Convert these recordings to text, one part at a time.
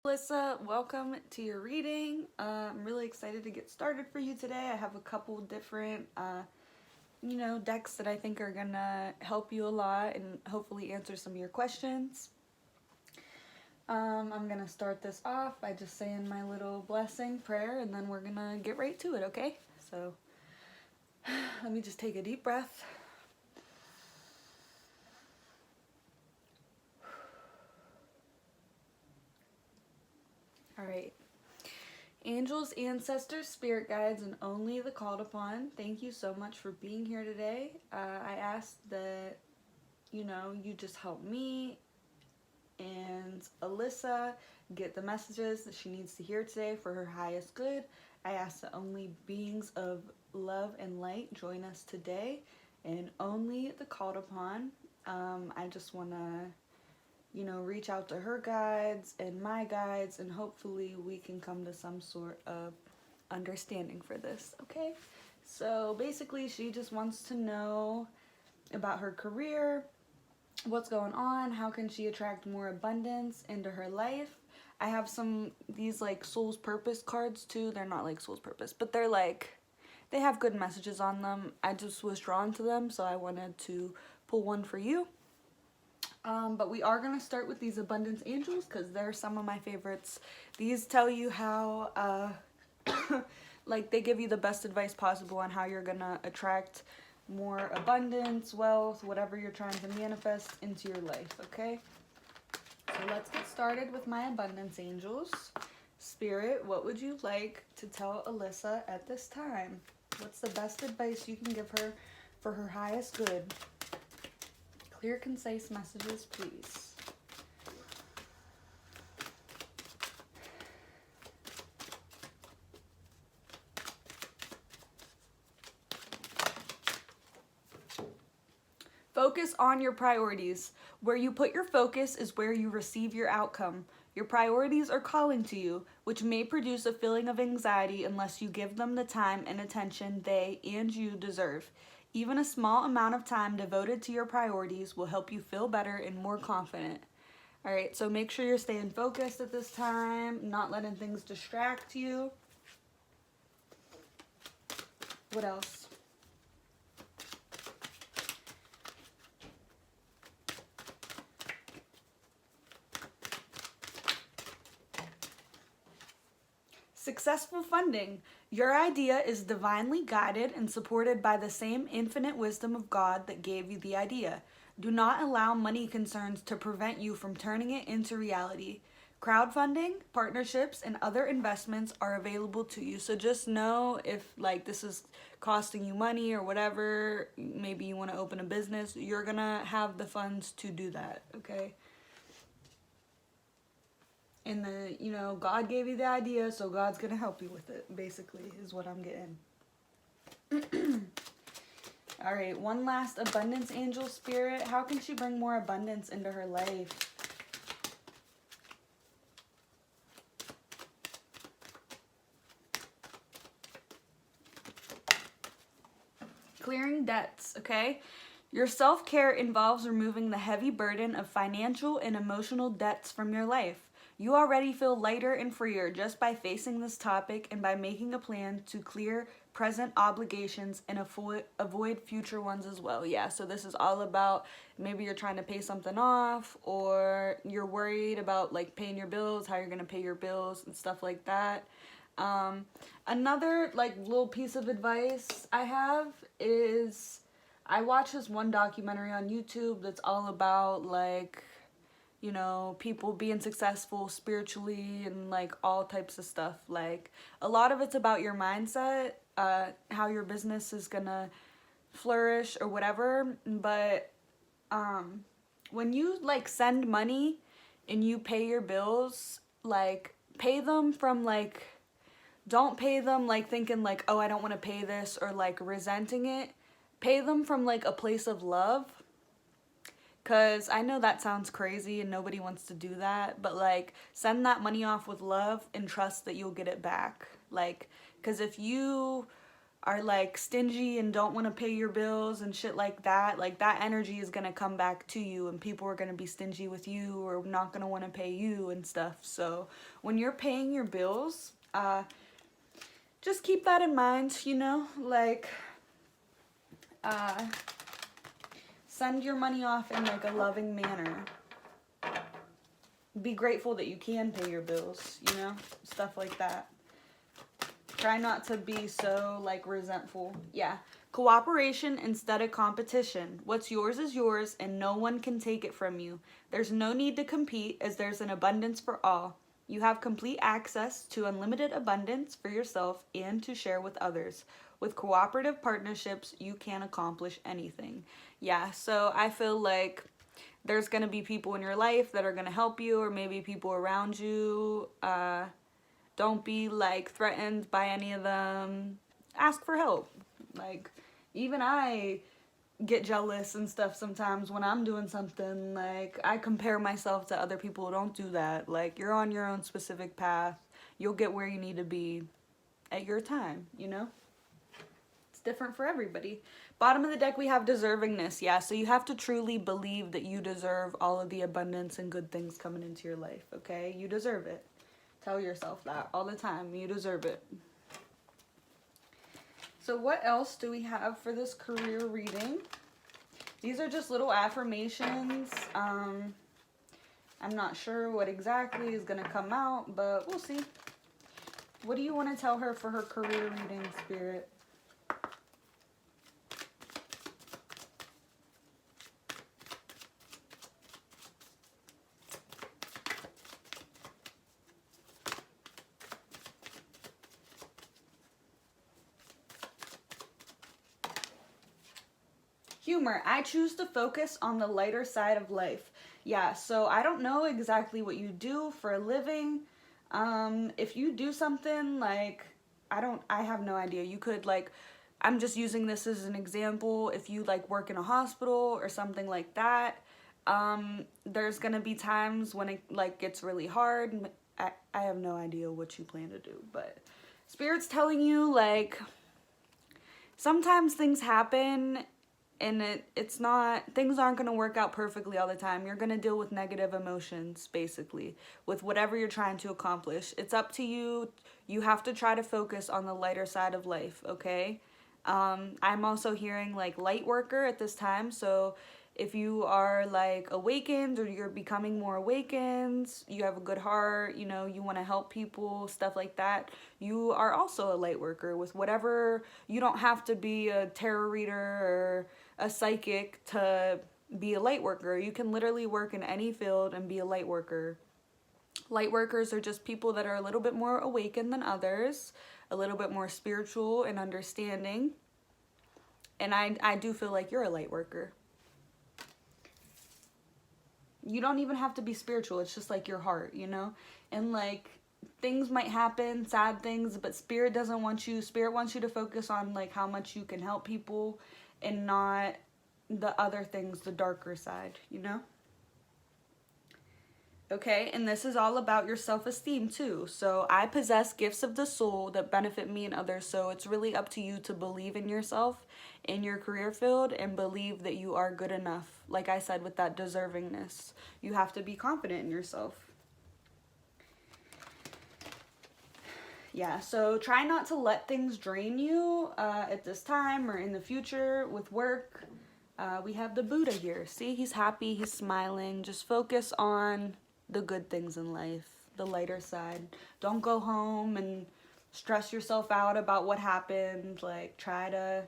Alyssa, welcome to your reading. I'm really excited to get started for you today. I have a couple different, decks that I think are gonna help you a lot and hopefully answer some of your questions. I'm gonna start this off by just saying my little blessing prayer and then we're gonna get right to it, okay? So, let me just take a deep breath. All right. Angels, ancestors, spirit guides, and only the called upon, thank you so much for being here today. I ask that, you just help me and Alyssa get the messages that she needs to hear today for her highest good. I ask that only beings of love and light join us today and only the called upon. I just want to reach out to her guides and my guides, and hopefully we can come to some sort of understanding for this, okay? So basically, she just wants to know about her career, what's going on, how can she attract more abundance into her life. I have these like Soul's Purpose cards too. They're not like Soul's Purpose, but they have good messages on them. I just was drawn to them, so I wanted to pull one for you. But we are going to start with these abundance angels because they're some of my favorites. These tell you how, like they give you the best advice possible on how you're going to attract more abundance, wealth, whatever you're trying to manifest into your life, okay? So let's get started with my abundance angels. Spirit, what would you like to tell Alyssa at this time? What's the best advice you can give her for her highest good? Clear, concise messages, please. Focus on your priorities. Where you put your focus is where you receive your outcome. Your priorities are calling to you, which may produce a feeling of anxiety unless you give them the time and attention they and you deserve. Even a small amount of time devoted to your priorities will help you feel better and more confident. All right, so make sure you're staying focused at this time, not letting things distract you. What else? Successful funding. Your idea is divinely guided and supported by the same infinite wisdom of God that gave you the idea. Do not allow money concerns to prevent you from turning it into reality. Crowdfunding, partnerships, and other investments are available to you. So just know if like this is costing you money or whatever, maybe you want to open a business, you're going to have the funds to do that, okay? And God gave you the idea, so God's gonna help you with it, basically, is what I'm getting. All right, one last abundance angel spirit. How can she bring more abundance into her life? Clearing debts, okay? Your self-care involves removing the heavy burden of financial and emotional debts from your life. You already feel lighter and freer just by facing this topic and by making a plan to clear present obligations and avoid future ones as well. Yeah, so this is all about maybe you're trying to pay something off or you're worried about like paying your bills, how you're going to pay your bills and stuff like that. Another like little piece of advice I have is I watch this one documentary on YouTube that's all about like people being successful spiritually and like all types of stuff. Like a lot of it's about your mindset, how your business is gonna flourish or whatever. But when you like send money and you pay your bills, like pay them from like, don't pay them like thinking like, oh, I don't want to pay this or like resenting it. Pay them from like a place of love. Because I know that sounds crazy and nobody wants to do that, but like send that money off with love and trust that you'll get it back. Like, because if you are like stingy and don't want to pay your bills and shit like that energy is going to come back to you, and people are going to be stingy with you or not going to want to pay you and stuff. So when you're paying your bills, just keep that in mind, you know, like send your money off in like a loving manner. Be grateful that you can pay your bills, you know, stuff like that. Try not to be so like resentful. Yeah. Cooperation instead of competition. What's yours is yours and no one can take it from you. There's no need to compete as there's an abundance for all. You have complete access to unlimited abundance for yourself and to share with others. With cooperative partnerships, you can accomplish anything. Yeah, so I feel like there's going to be people in your life that are going to help you, or maybe people around you. Don't be like threatened by any of them. Ask for help. Like, even I get jealous and stuff sometimes when I'm doing something. Like, I compare myself to other people. Don't do that. Like, you're on your own specific path. You'll get where you need to be at your time, you know? It's different for everybody. Bottom of the deck, we have deservingness. Yeah, so you have to truly believe that you deserve all of the abundance and good things coming into your life, okay? You deserve it. Tell yourself that all the time. You deserve it. So what else do we have for this career reading? These are just little affirmations. I'm not sure what exactly is going to come out, but we'll see. What do you want to tell her for her career reading, Spirit? Humor. I choose to focus on the lighter side of life. Yeah, so I don't know exactly what you do for a living. If you do something like, I have no idea. You could like, I'm just using this as an example. If you like work in a hospital or something like that, there's gonna be times when it like gets really hard. I have no idea what you plan to do, but Spirit's telling you like, sometimes things happen and it's not, things aren't going to work out perfectly all the time. You're going to deal with negative emotions, basically, with whatever you're trying to accomplish. It's up to you. You have to try to focus on the lighter side of life, okay? I'm also hearing like light worker at this time, so if you are like awakened or you're becoming more awakened, you have a good heart, you know, you want to help people, stuff like that, you are also a light worker with whatever. You don't have to be a tarot reader or a psychic to be a light worker. You can literally work in any field and be a light worker. Light workers are just people that are a little bit more awakened than others, a little bit more spiritual and understanding. And I do feel like you're a light worker. You don't even have to be spiritual. It's just like your heart, you know? And like things might happen, sad things, but Spirit wants you to focus on like how much you can help people and not the other things, the darker side, you know? Okay, and this is all about your self-esteem too. So I possess gifts of the soul that benefit me and others. So it's really up to you to believe in yourself, in your career field, and believe that you are good enough. Like I said, with that deservingness, you have to be confident in yourself. Yeah, so try not to let things drain you at this time or in the future with work. We have the Buddha here. See, he's happy, he's smiling. Just focus on the good things in life, the lighter side. Don't go home and stress yourself out about what happened. Like, try to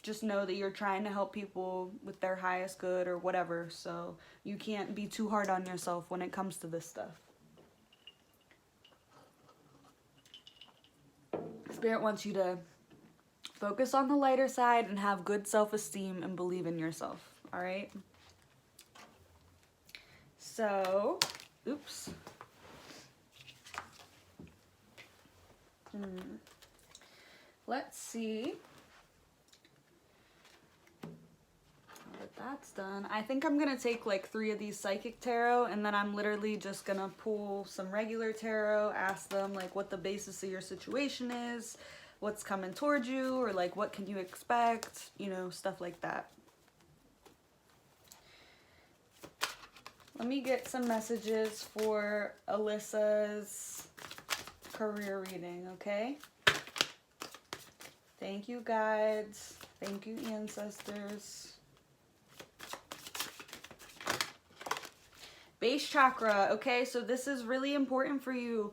just know that you're trying to help people with their highest good or whatever. So you can't be too hard on yourself when it comes to this stuff. Spirit wants you to focus on the lighter side and have good self-esteem and believe in yourself. All right? So, oops. Let's see. Now that that's done, I think I'm going to take like 3 of these psychic tarot, and then I'm literally just going to pull some regular tarot, ask them like what the basis of your situation is, what's coming towards you, or like what can you expect, you know, stuff like that. Let me get some messages for Alyssa's career reading, okay? Thank you, guides. Thank you, ancestors. Base chakra, okay? So this is really important for you.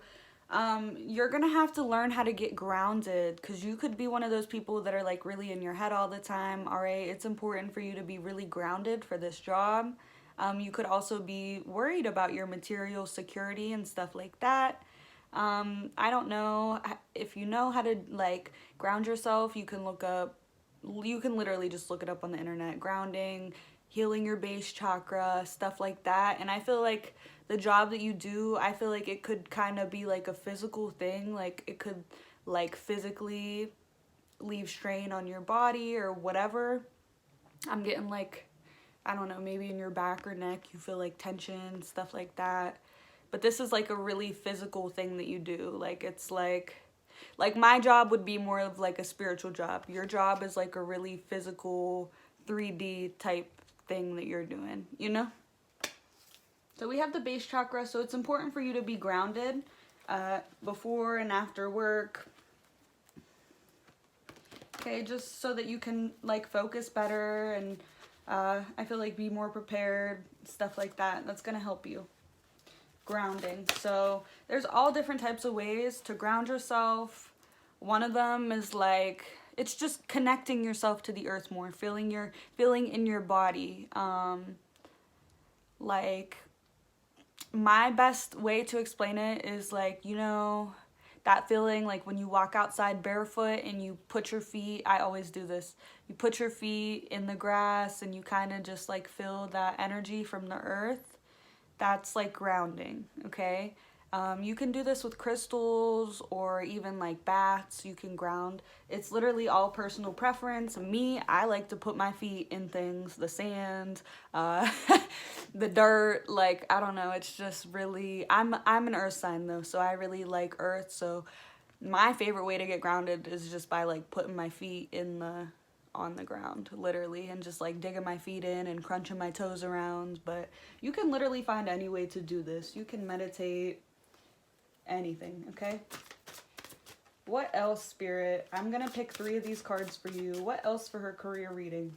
You're gonna have to learn how to get grounded, because you could be one of those people that are like really in your head all the time, all right? It's important for you to be really grounded for this job. You could also be worried about your material security and stuff like that. I don't know if you know how to like ground yourself. You can literally just look it up on the internet. Grounding, healing your base chakra, stuff like that. And I feel like the job that you do, I feel like it could kind of be like a physical thing. Like it could like physically leave strain on your body or whatever. I'm getting like, I don't know, maybe in your back or neck you feel like tension, stuff like that. But this is like a really physical thing that you do. Like it's like my job would be more of like a spiritual job. Your job is like a really physical 3D type thing that you're doing, you know? So we have the base chakra, so it's important for you to be grounded before and after work. Okay, just so that you can like focus better and I feel like be more prepared, stuff like that. That's gonna help you. Grounding. So there's all different types of ways to ground yourself. One of them is like, it's just connecting yourself to the earth more, feeling in your body. Like my best way to explain it is like, you know, that feeling like when you walk outside barefoot and you put your feet, I always do this, you put your feet in the grass and you kind of just like feel that energy from the earth. That's like grounding, okay? You can do this with crystals or even like baths. You can ground. It's literally all personal preference. Me, I like to put my feet in things, the sand, the dirt. Like, I don't know. It's just really, I'm an earth sign though, so I really like earth. So my favorite way to get grounded is just by like putting my feet on the ground, literally, and just like digging my feet in and crunching my toes around. But you can literally find any way to do this. You can meditate, anything, okay? What else, Spirit? I'm gonna pick 3 of these cards for you. What else for her career reading?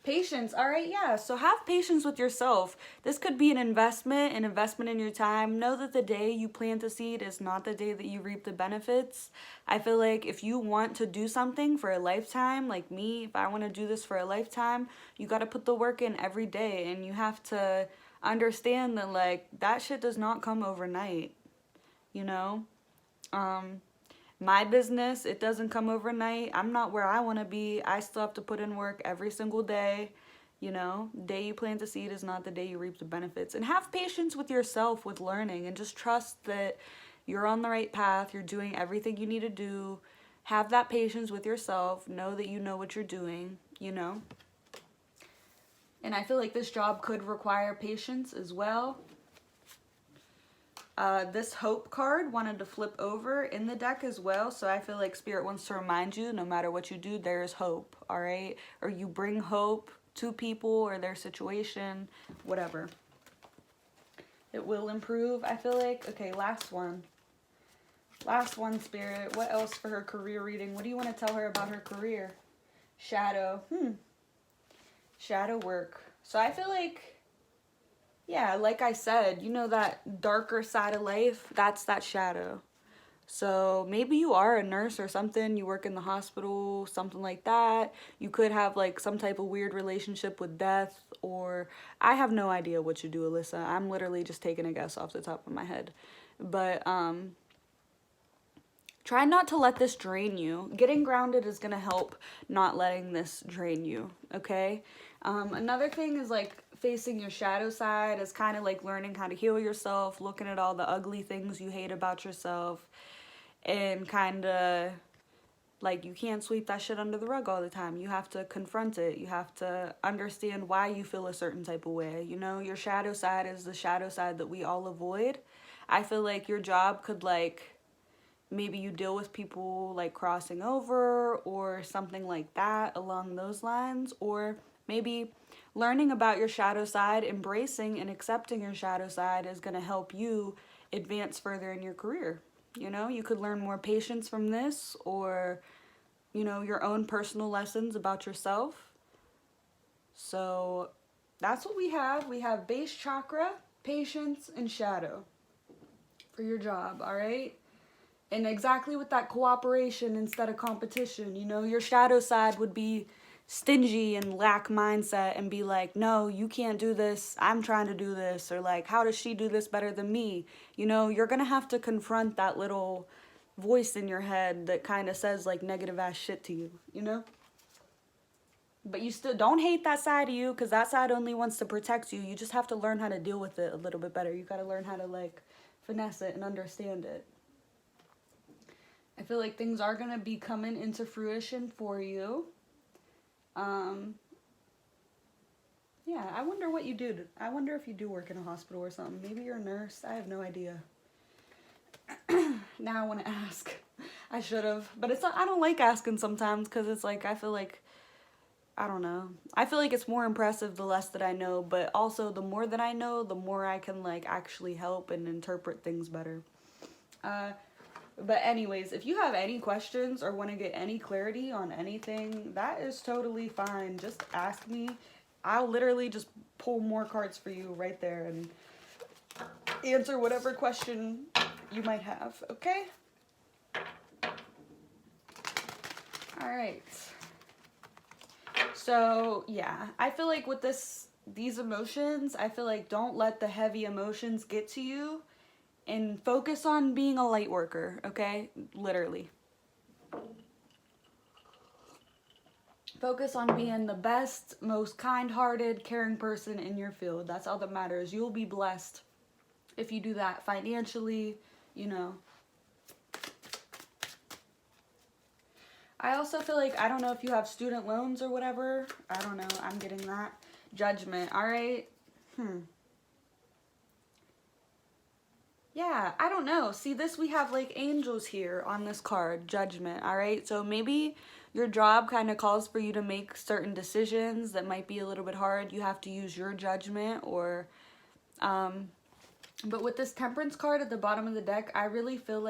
Patience. All right, yeah. So have patience with yourself. This could be an investment in your time. Know that the day you plant a seed is not the day that you reap the benefits. I feel like if you want to do something for a lifetime, like me, if I want to do this for a lifetime, you got to put the work in every day, and you have to understand that like that shit does not come overnight, you know? My business, it doesn't come overnight. I'm not where I want to be. I still have to put in work every single day. You know, the day you plant the seed is not the day you reap the benefits. And have patience with yourself with learning, and just trust that you're on the right path. You're doing everything you need to do. Have that patience with yourself. Know that you know what you're doing, you know. And I feel like this job could require patience as well. This hope card wanted to flip over in the deck as well. So I feel like Spirit wants to remind you, no matter what you do, there's hope, all right? Or you bring hope to people or their situation, whatever. It will improve, I feel like. Okay, last one. Last one, Spirit. What else for her career reading? What do you want to tell her about her career? Shadow. Shadow work. So I feel like, yeah, like I said, you know, that darker side of life, that's that shadow. So maybe you are a nurse or something, you work in the hospital, something like that. You could have like some type of weird relationship with death, or I have no idea what you do, Alyssa. I'm literally just taking a guess off the top of my head. But try not to let this drain you. Getting grounded is going to help not letting this drain you, okay? Another thing is like facing your shadow side is kind of like learning how to heal yourself, looking at all the ugly things you hate about yourself, and kind of Like, you can't sweep that shit under the rug all the time. You have to confront it. You have to understand why you feel a certain type of way. You know, your shadow side is the shadow side that we all avoid. I feel like your job could, like, maybe you deal with people, like, crossing over or something like that along those lines. Or maybe learning about your shadow side, embracing and accepting your shadow side is going to help you advance further in your career. You know, you could learn more patience from this, or, you know, your own personal lessons about yourself. So that's what we have. We have base chakra, patience, and shadow for your job, all right? And exactly with that cooperation instead of competition. You know, your shadow side would be stingy and lack mindset and be like, no, you can't do this, I'm trying to do this, or like, how does she do this better than me? You know, you're gonna have to confront that little voice in your head that kind of says like negative ass shit to you, you know? But you still don't hate that side of you, because that side only wants to protect you. You just have to learn how to deal with it a little bit better. You got to learn how to like finesse it and understand it. I feel like things are going to be coming into fruition for you. Yeah, I wonder what you do. I wonder if you do work in a hospital or something. Maybe you're a nurse. I have no idea. Now I want to ask. I should have. But it's not, I don't like asking sometimes, because it's like, I feel like, I don't know. I feel like it's more impressive the less that I know, but also the more that I know, the more I can like actually help and interpret things better. But anyways, if you have any questions or want to get any clarity on anything, that is totally fine. Just ask me. I'll literally just pull more cards for you right there and answer whatever question you might have, okay? All right. So, yeah, I feel like with these emotions, I feel like don't let the heavy emotions get to you, and focus on being a light worker, okay? Literally. Focus on being the best, most kind-hearted, caring person in your field. That's all that matters. You'll be blessed if you do that financially, you know. I also feel like, I don't know if you have student loans or whatever. I don't know. I'm getting that. Judgment, all right? Yeah, I don't know. See, this, we have like angels here on this card, judgment, all right? So maybe your job kind of calls for you to make certain decisions that might be a little bit hard. You have to use your judgment, or, but with this temperance card at the bottom of the deck, I really feel like